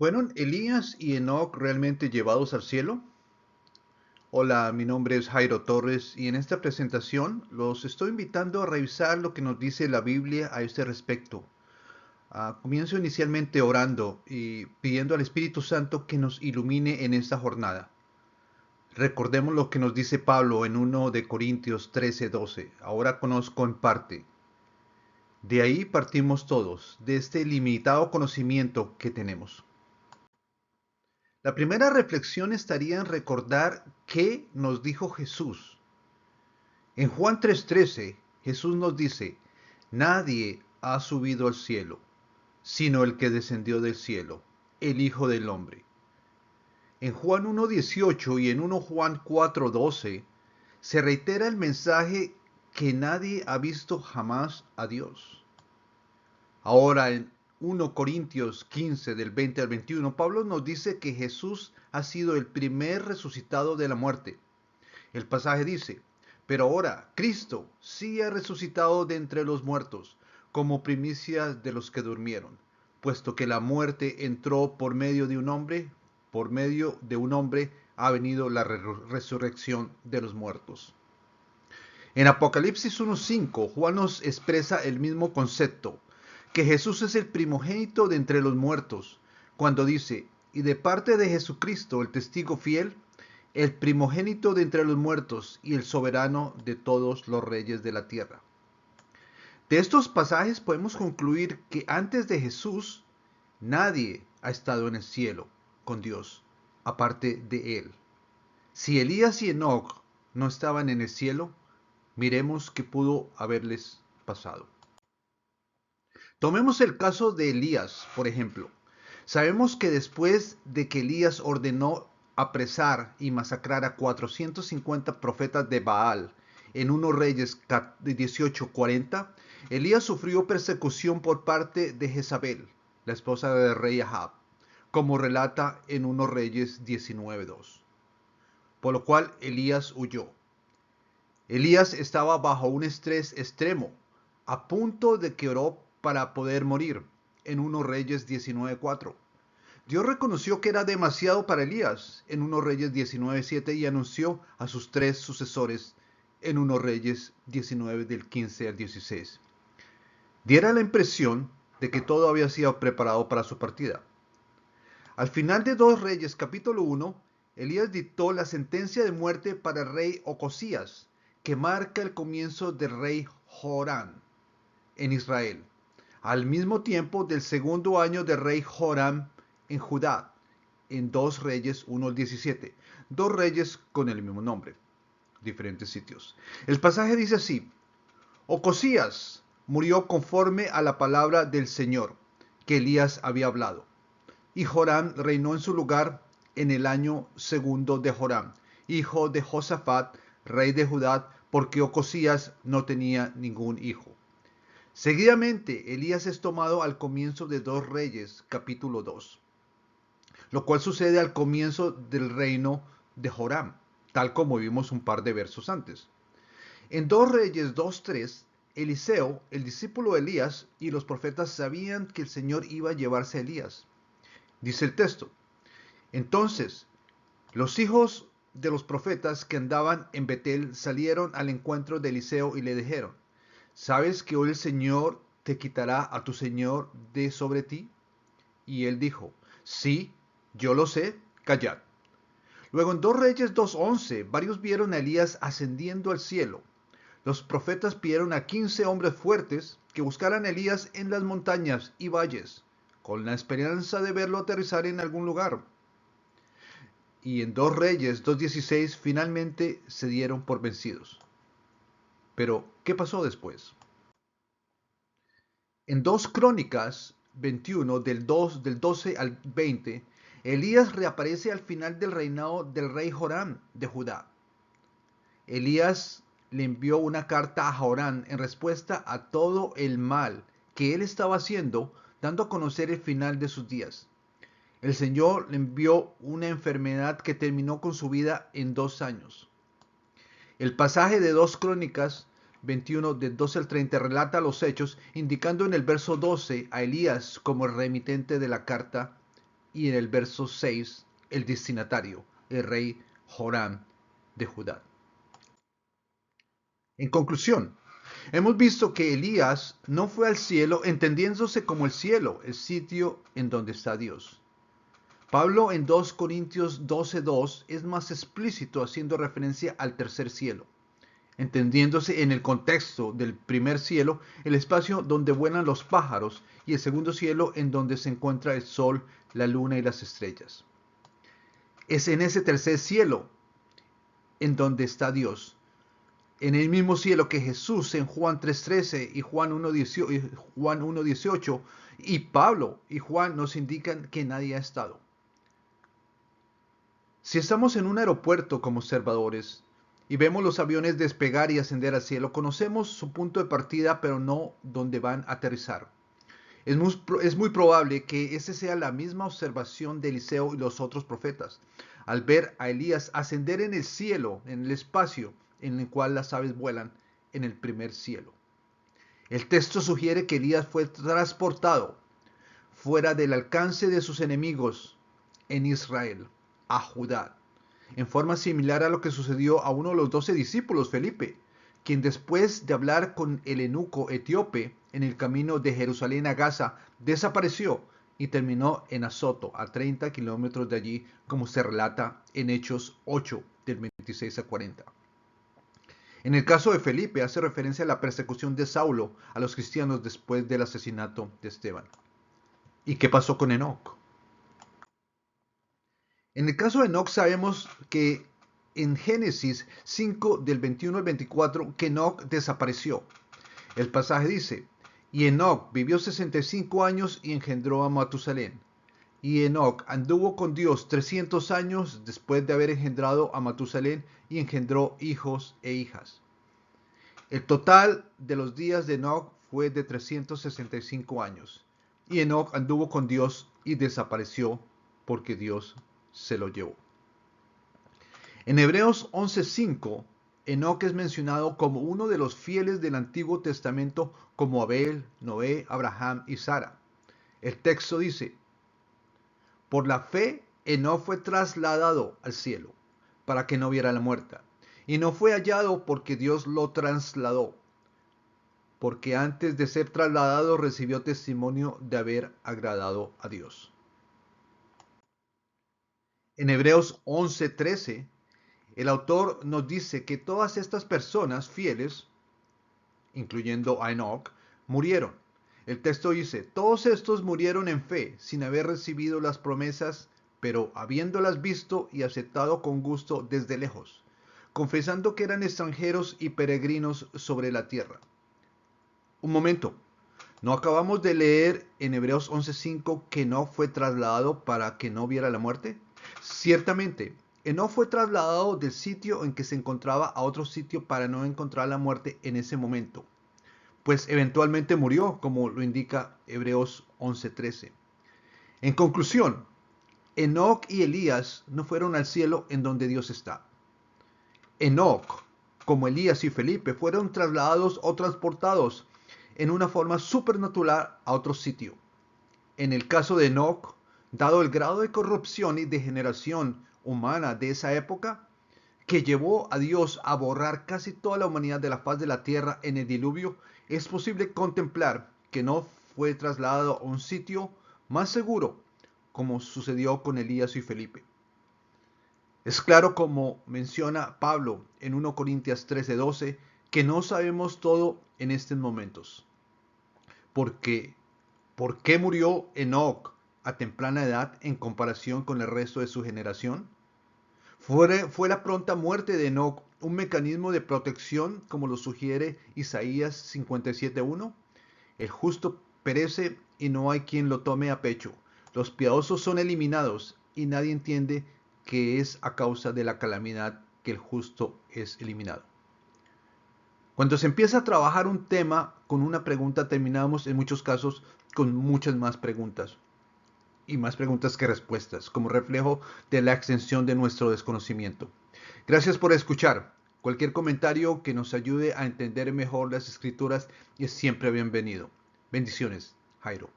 ¿Fueron Elías y Enoc realmente llevados al cielo? Hola, mi nombre es Jairo Torres y en esta presentación los estoy invitando a revisar lo que nos dice la Biblia a este respecto. Comienzo inicialmente orando y pidiendo al Espíritu Santo que nos ilumine en esta jornada. Recordemos lo que nos dice Pablo en 1 de Corintios 13:12. Ahora conozco en parte. De ahí partimos todos, de este limitado conocimiento que tenemos. La primera reflexión estaría en recordar qué nos dijo Jesús. En Juan 3:13, Jesús nos dice, nadie ha subido al cielo, sino el que descendió del cielo, el Hijo del Hombre. En Juan 1:18 y en 1 Juan 4:12 se reitera el mensaje que nadie ha visto jamás a Dios. Ahora en 1 Corintios 15 del 20 al 21, Pablo nos dice que Jesús ha sido el primer resucitado de la muerte. El pasaje dice, pero ahora Cristo sí ha resucitado de entre los muertos, como primicia de los que durmieron, puesto que la muerte entró por medio de un hombre ha venido la resurrección de los muertos. En Apocalipsis 1:5, Juan nos expresa el mismo concepto, que Jesús es el primogénito de entre los muertos, cuando dice, y de parte de Jesucristo, el testigo fiel, el primogénito de entre los muertos y el soberano de todos los reyes de la tierra. De estos pasajes podemos concluir que antes de Jesús, nadie ha estado en el cielo con Dios, aparte de él. Si Elías y Enoc no estaban en el cielo, miremos qué pudo haberles pasado. Tomemos el caso de Elías, por ejemplo. Sabemos que después de que Elías ordenó apresar y masacrar a 450 profetas de Baal en 1 Reyes 18:40, Elías sufrió persecución por parte de Jezabel, la esposa del rey Ahab, como relata en 1 Reyes 19:2. Por lo cual Elías huyó. Elías estaba bajo un estrés extremo, a punto de que oró para poder morir, en 1 Reyes 19:4. Dios reconoció que era demasiado para Elías en 1 Reyes 19:7 y anunció a sus tres sucesores en 1 Reyes 19 del 15 al 16. Diera la impresión de que todo había sido preparado para su partida. Al final de 2 Reyes capítulo 1, Elías dictó la sentencia de muerte para el rey Ocosías, que marca el comienzo del rey Joram en Israel, al mismo tiempo del segundo año del rey Joram en Judá, en 2 Reyes 1:17. 2 Reyes con el mismo nombre, diferentes sitios. El pasaje dice así, Ocosías murió conforme a la palabra del Señor que Elías había hablado. Y Joram reinó en su lugar en el año segundo de Joram, hijo de Josafat, rey de Judá, porque Ocosías no tenía ningún hijo. Seguidamente, Elías es tomado al comienzo de 2 Reyes, capítulo 2, lo cual sucede al comienzo del reino de Joram, tal como vimos un par de versos antes. En 2 Reyes 2:3, Eliseo, el discípulo de Elías, y los profetas sabían que el Señor iba a llevarse a Elías. Dice el texto, entonces los hijos de los profetas que andaban en Betel salieron al encuentro de Eliseo y le dijeron, ¿sabes que hoy el Señor te quitará a tu Señor de sobre ti? Y él dijo, sí, yo lo sé, callad. Luego en 2 Reyes 2:11, varios vieron a Elías ascendiendo al cielo. Los profetas pidieron a 15 hombres fuertes que buscaran a Elías en las montañas y valles, con la esperanza de verlo aterrizar en algún lugar. Y en 2 Reyes 2:16 finalmente se dieron por vencidos. Pero, ¿qué pasó después? En 2 Crónicas 21, del 12 al 20, Elías reaparece al final del reinado del rey Joram de Judá. Elías le envió una carta a Joram en respuesta a todo el mal que él estaba haciendo, dando a conocer el final de sus días. El Señor le envió una enfermedad que terminó con su vida en 2 años. El pasaje de 2 Crónicas 21, del 12 al 30, relata los hechos, indicando en el verso 12 a Elías como el remitente de la carta y en el verso 6 el destinatario, el rey Joram de Judá. En conclusión, hemos visto que Elías no fue al cielo entendiéndose como el cielo, el sitio en donde está Dios. Pablo en 2 Corintios 12:2 es más explícito haciendo referencia al tercer cielo, entendiéndose en el contexto del primer cielo, el espacio donde vuelan los pájaros, y el segundo cielo en donde se encuentra el sol, la luna y las estrellas. Es en ese tercer cielo en donde está Dios, en el mismo cielo que Jesús en Juan 3:13 y Juan 1:18 y Pablo y Juan nos indican que nadie ha estado. Si estamos en un aeropuerto como observadores y vemos los aviones despegar y ascender al cielo, conocemos su punto de partida, pero no dónde van a aterrizar. Es muy probable que esa sea la misma observación de Eliseo y los otros profetas, al ver a Elías ascender en el cielo, en el espacio en el cual las aves vuelan, en el primer cielo. El texto sugiere que Elías fue transportado fuera del alcance de sus enemigos en Israel, a Judá, en forma similar a lo que sucedió a uno de los 12 discípulos, Felipe, quien después de hablar con el eunuco etíope en el camino de Jerusalén a Gaza, desapareció y terminó en Azoto, a 30 kilómetros de allí, como se relata en Hechos 8, del 26 a 40. En el caso de Felipe, hace referencia a la persecución de Saulo a los cristianos después del asesinato de Esteban. ¿Y qué pasó con Enoc? En el caso de Enoc sabemos que en Génesis 5 del 21 al 24 que Enoc desapareció. El pasaje dice, y Enoc vivió 65 años y engendró a Matusalén. Y Enoc anduvo con Dios 300 años después de haber engendrado a Matusalén y engendró hijos e hijas. El total de los días de Enoc fue de 365 años. Y Enoc anduvo con Dios y desapareció porque Dios se lo llevó. En Hebreos 11:5, Enoc es mencionado como uno de los fieles del Antiguo Testamento como Abel, Noé, Abraham y Sara. El texto dice, por la fe Enoc fue trasladado al cielo para que no viera la muerte, y no fue hallado porque Dios lo trasladó, porque antes de ser trasladado recibió testimonio de haber agradado a Dios. En Hebreos 11:13, el autor nos dice que todas estas personas fieles, incluyendo a Enoc, murieron. El texto dice, todos estos murieron en fe, sin haber recibido las promesas, pero habiéndolas visto y aceptado con gusto desde lejos, confesando que eran extranjeros y peregrinos sobre la tierra. Un momento, ¿no acabamos de leer en Hebreos 11:5 que Enoc fue trasladado para que no viera la muerte? Ciertamente, Enoc fue trasladado del sitio en que se encontraba a otro sitio para no encontrar la muerte en ese momento, pues eventualmente murió, como lo indica Hebreos 11:13. En conclusión, Enoc y Elías no fueron al cielo en donde Dios está. Enoc, como Elías y Felipe, fueron trasladados o transportados en una forma supernatural a otro sitio. En el caso de Enoc, dado el grado de corrupción y degeneración humana de esa época, que llevó a Dios a borrar casi toda la humanidad de la faz de la tierra en el diluvio, es posible contemplar que no fue trasladado a un sitio más seguro, como sucedió con Elías y Felipe. Es claro, como menciona Pablo en 1 Corintios 13:12, que no sabemos todo en estos momentos. Porque, ¿por qué murió Enoc a temprana edad en comparación con el resto de su generación? ¿Fue la pronta muerte de Enoc un mecanismo de protección como lo sugiere Isaías 57:1? El justo perece y no hay quien lo tome a pecho. Los piadosos son eliminados y nadie entiende que es a causa de la calamidad que el justo es eliminado. Cuando se empieza a trabajar un tema con una pregunta, terminamos en muchos casos con muchas más preguntas. Y más preguntas que respuestas, como reflejo de la extensión de nuestro desconocimiento. Gracias por escuchar. Cualquier comentario que nos ayude a entender mejor las escrituras es siempre bienvenido. Bendiciones, Jairo.